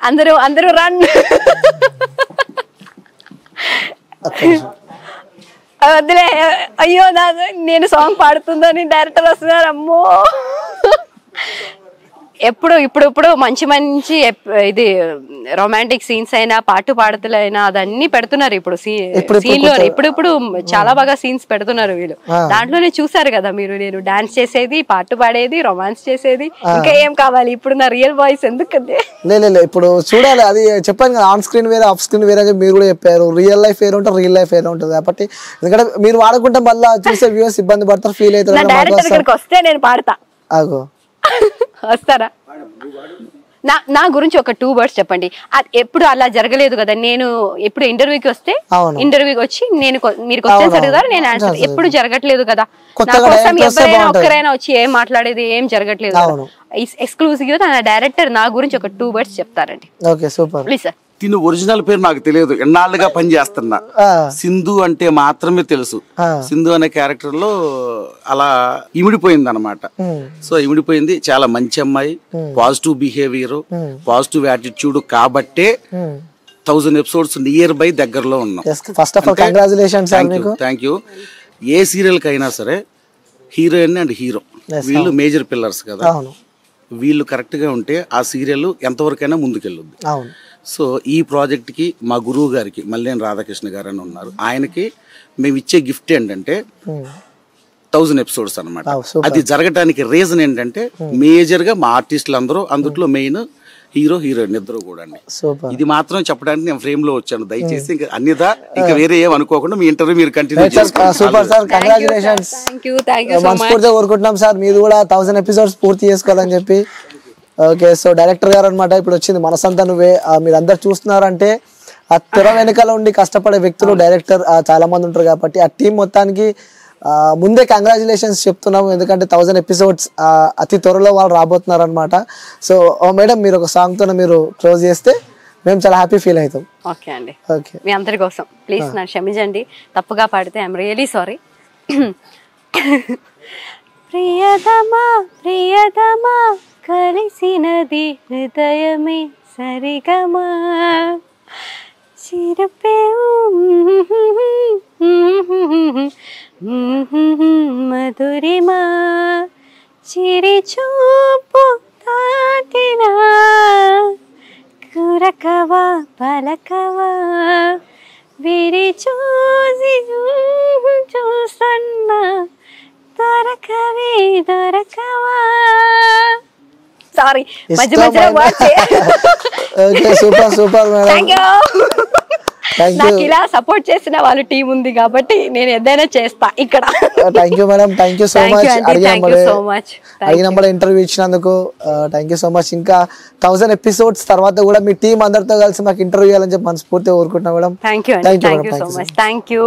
అందరూ అందరూ రన్. వద్దులే, అయ్యో నేను సాంగ్ పాడుతుందని డైరెక్టర్ వస్తున్నారు. అమ్మో, ఇప్పుడు మంచి మంచి ఇది రొమాంటిక్ సీన్స్ అయినా పాటు పాడుతులైనా అదన్నీ పెడుతున్నారు ఇప్పుడు సీన్ లో. ఇప్పుడు చాలా బాగా సీన్స్ పెడుతున్నారు వీళ్ళు. దాంట్లోనే చూసారు కదా మీరు, నేను డాన్స్ చేసేది, పాటు పాడేది, రొమాన్స్ చేసేది, ఇంకా ఏం కావాలి? ఇప్పుడు నా రియల్ వాయిస్ ఎందుకంటే ఇప్పుడు చూడాలి. అది చెప్పాను కదా, ఆన్ స్క్రీన్ వేరే ఆఫ్ స్క్రీన్ వేరే మీరు కూడా చెప్పారు. రియల్ లైఫ్ వేరే ఉంటుంది, రియల్ లైఫ్ వేరే ఉంటుంది. కాబట్టి ఎందుకంటే మీరు వాడుకుంటే మళ్ళీ చూసే వ్యూవర్స్ ఇబ్బంది పడతారు, ఫీల్ అవుతారు. డైరెక్టర్ దగ్గరికి వస్తే నేను పాడతా. వస్తారా? నా గురించి ఒక 2 words చెప్పండి. ఎప్పుడు అలా జరగలేదు కదా. నేను ఎప్పుడు ఇంటర్వ్యూకి వస్తే, ఇంటర్వ్యూకి వచ్చి నేను మీరు క్వశ్చన్స్ అడుగుతారు, నేను ఆన్సర్. ఎప్పుడు జరగట్లేదు కదా. నా కోసం ఎవరైనా ఒక్కరైనా వచ్చి ఏం మాట్లాడేది ఏం జరగట్లేదు. ఎక్స్క్లూజివ్ గా నా డైరెక్టర్ నా గురించి ఒక 2 words చెప్తారండి. Please sir. తిను ఒరిజినల్ పేరు నాకు తెలియదు, ఎన్నాళ్ళుగా పని చేస్తున్నా. సింధు అంటే మాత్రమే తెలుసు. సింధు అనే క్యారెక్టర్ లో అలా ఇమిడిపోయింది అనమాట. సో ఇమిడిపోయింది. చాలా మంచి అమ్మాయి, పాజిటివ్ బిహేవియర్, పాజిటివ్ యాటిట్యూడ్. కాబట్టే 1000 episodes నియర్ బై దగ్గరలో ఉన్నాం. Thank you. ఏ సీరియల్ కైనా సరే హీరోయిన్ అండ్ హీరో వీళ్ళు మేజర్ పిల్లర్స్ కదా. వీళ్ళు కరెక్ట్ గా ఉంటే ఆ సీరియల్ ఎంతవరకైనా ముందుకెళ్ళుద్ది. సో ఈ ప్రాజెక్ట్కి మా గురువు గారికి మల్లేని రాధాకృష్ణ గారు అని ఉన్నారు. ఆయనకి మేము ఇచ్చే గిఫ్ట్ ఏంటంటే 1000 episodes అనమాట. అది జరగటానికి రీజన్ ఏంటంటే మేజర్ గా మా ఆర్టిస్టులు అందరూ, అందులో మెయిన్ హీరో హీరోయిన్ ఇద్దరు కూడా. ఇది మాత్రం చెప్పడానికి నేను ఫ్రేమ్ లో వచ్చాను. దయచేసి ఇంకా అన్నిదా ఇంకా వేరే ఏం అనుకోకుండా మీ ఇంటర్వ్యూ మీరు కంటిన్యూ చేసుకోండి. Super sir, congratulations. కోరుకుంటున్నాం సార్ మీరు కూడా 1000 episodes పూర్తి చేసుకోవాలని చెప్పి. ఓకే, సో డైరెక్టర్ గారు అనమాట ఇప్పుడు వచ్చింది మనసంతా నువ్వే. మీరు అందరు చూస్తున్నారంటే ఆ తెర వెనకాల ఉండి కష్టపడే వ్యక్తులు డైరెక్టర్ చాలా మంది ఉంటారు. కాబట్టి ఆ టీం మొత్తానికి ముందే కంగ్రాచులేషన్స్ చెప్తున్నాము. ఎందుకంటే 1000 episodes అతి త్వరలో వాళ్ళు రాబోతున్నారు అనమాట. సో మేడం, మీరు ఒక సాంగ్ తో మీరు క్లోజ్ చేస్తే మేము చాలా హ్యాపీ ఫీల్ అవుతాం. ఓకే అండి. ఓకే, మీ అందరి కోసం ప్లీజ్ నన్ను క్షమించండి, తప్పుగా పాడితే ఐఎమ్ రియలీ సారీ. ప్రియతమా ప్రియతమా కలిసినది హృదయమే సరిగమా, చిరుపేవు మధురిమా, చిరిచూపు తాకినా కురకవా పలకవా, విరి చూసి చూసన్నా దొరకవే దొరకవా. సారీ, మధ్య మధ్యలో నాకు ఇలా సపోర్ట్ చేసిన వాళ్ళు టీం ఉంది కాబట్టి నేను ఏదైనా చేస్తా ఇక్కడ. Thank you madam, thank you so much. అడిగిన ఇంటర్వ్యూ ఇచ్చినందుకు థ్యాంక్ యూ సో మచ్. ఇంకా 1000 episodes తర్వాత కూడా మీ టీం అందరితో కలిసి మాకు ఇంటర్వ్యూ ఇవ్వాలని చెప్పి మనస్ఫూర్తిగా కోరుకుంటున్నాం madam. Thank you so much. Thank you.